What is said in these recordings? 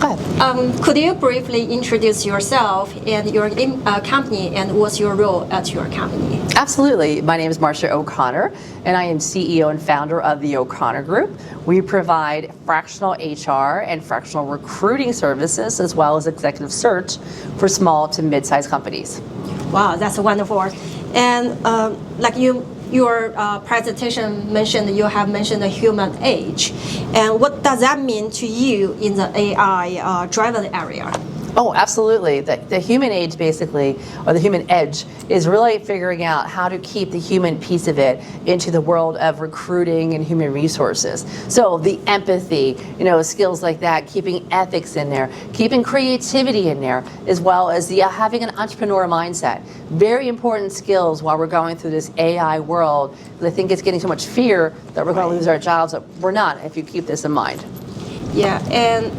Go ahead. Could you briefly introduce yourself and your company, and what's your role at your company? Absolutely. My name is Marcia O'Connor, and I am CEO and founder of the O'Connor Group. We provide fractional HR and fractional recruiting services, as well as executive search for small to mid-sized companies. Wow, that's wonderful. And like your presentation mentioned, you have mentioned the human age. And what does that mean to you in the AI driven area? Oh, absolutely. The human age, basically, or the human edge, is really figuring out how to keep the human piece of it into the world of recruiting and human resources. So the empathy, skills like that, keeping ethics in there, keeping creativity in there, as well as having an entrepreneur mindset. Very important skills while we're going through this AI world. I think it's getting so much fear that we're going to lose our jobs. But we're not, if you keep this in mind. Yeah, and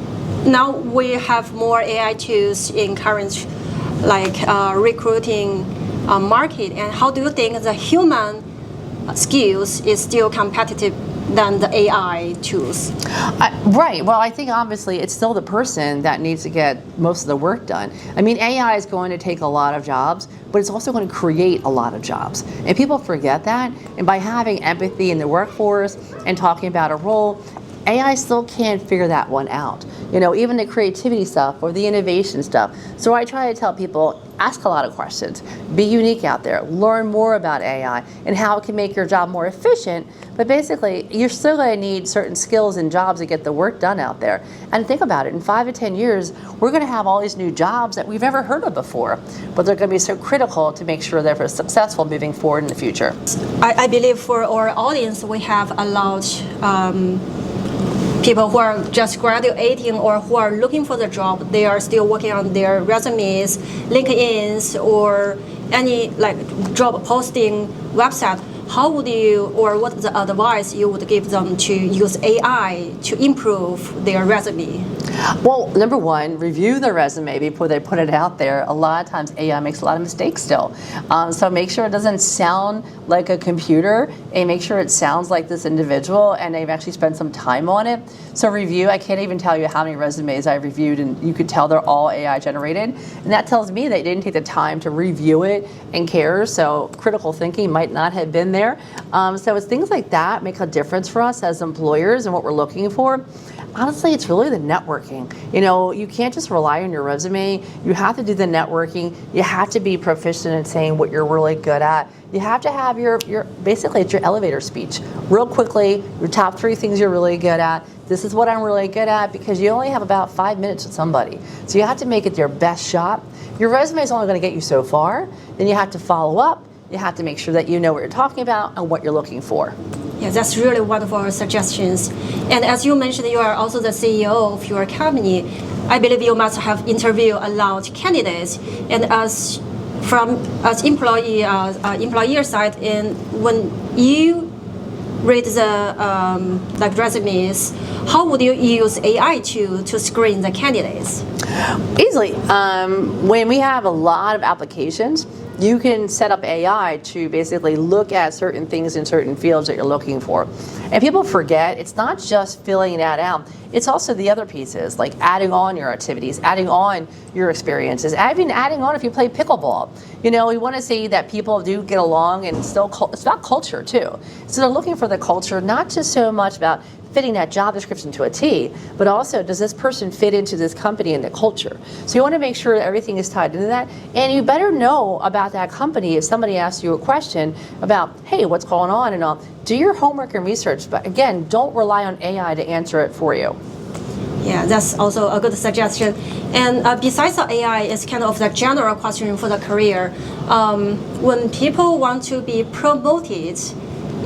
now we have more AI tools in current recruiting market. And how do you think the human skills is still competitive than the AI tools? Right. Well, I think obviously it's still the person that needs to get most of the work done. I mean, AI is going to take a lot of jobs, but it's also going to create a lot of jobs. And people forget that. And by having empathy in the workforce and talking about a role, AI still can't figure that one out. Even the creativity stuff or the innovation stuff. So I try to tell people, ask a lot of questions, be unique out there, learn more about AI and how it can make your job more efficient. But basically, you're still going to need certain skills and jobs to get the work done out there. And think about it, in 5 to 10 years, we're going to have all these new jobs that we've never heard of before, but they're going to be so critical to make sure they're successful moving forward in the future. I believe for our audience, we have a lot people who are just graduating or who are looking for the job. They are still working on their resumes, LinkedIn's, or any job posting website. How would you, or what the advice you would give them to use AI to improve their resume? Well, number one, review the resume before they put it out there. A lot of times AI makes a lot of mistakes still. So make sure it doesn't sound like a computer and make sure it sounds like this individual and they've actually spent some time on it. So review, I can't even tell you how many resumes I've reviewed, and you could tell they're all AI generated. And that tells me they didn't take the time to review it and care, so critical thinking might not have been there. So it's things like that make a difference for us as employers and what we're looking for. Honestly, it's really the networking. You can't just rely on your resume. You have to do the networking. You have to be proficient in saying what you're really good at. You have to have your basically it's your elevator speech. Real quickly, your top 3 things you're really good at. This is what I'm really good at, because you only have about 5 minutes with somebody. So you have to make it your best shot. Your resume is only going to get you so far. Then you have to follow up. You have to make sure that you know what you're talking about and what you're looking for. Yeah, that's really wonderful suggestions. And as you mentioned, you are also the CEO of your company. I believe you must have interviewed a lot of candidates. And as employer side, and when you read the resumes, how would you use AI to screen the candidates? Easily. When we have a lot of applications, you can set up AI to basically look at certain things in certain fields that you're looking for. And people forget, it's not just filling that out, it's also the other pieces, like adding on your activities, adding on your experiences, adding on if you play pickleball. We want to see that people do get along, and still it's about culture too. So they're looking for the culture, not just so much about fitting that job description to a T, but also, does this person fit into this company and the culture? So you want to make sure that everything is tied into that, and you better know about that company if somebody asks you a question about, hey, what's going on and all. Do your homework and research, but again, don't rely on AI to answer it for you. Yeah, that's also a good suggestion. And besides the AI, it's kind of the general question for the career. When people want to be promoted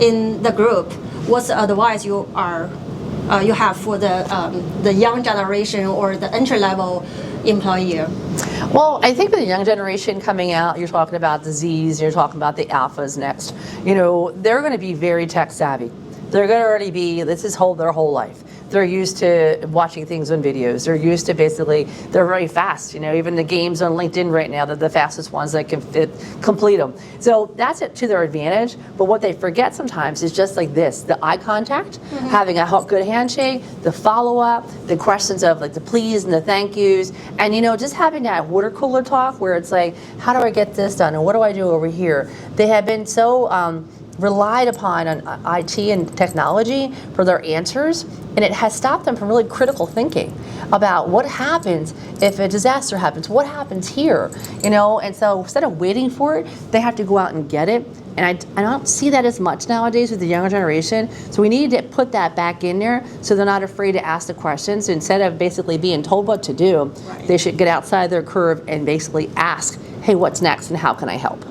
in the group, what's the advice you have for the young generation or the entry-level employee? Well, I think for the young generation coming out, you're talking about the Zs, you're talking about the Alphas next. They're going to be very tech savvy. They're going to already be, this is their whole life. they're used to watching things on videos. They're used to basically, they're very fast. Even the games on LinkedIn right now, they're the fastest ones that can complete them. So that's it to their advantage. But what they forget sometimes is just like this, the eye contact, having a good handshake, the follow-up, the questions of like the please and the thank yous, and just having that water cooler talk where it's like, how do I get this done and what do I do over here? They have been so relied upon on IT and technology for their answers, and it has stopped them from really critical thinking about what happens if a disaster happens, what happens here, and so instead of waiting for it, they have to go out and get it. And I don't see that as much nowadays with the younger generation. So we need to put that back in there so they're not afraid to ask the questions. Instead of basically being told what to do, they should get outside their curve and basically ask, hey, what's next and how can I help?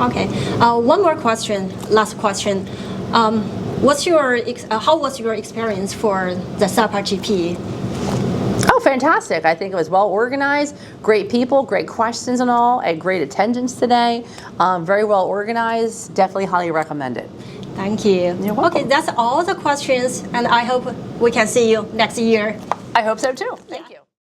Okay, one more question, last question. How was your experience for the SAPA-GP? Oh, fantastic. I think it was well organized, great people, great questions and all, and great attendance today. Very well organized, definitely highly recommend it. Thank you. You're welcome. Okay, that's all the questions, and I hope we can see you next year. I hope so too.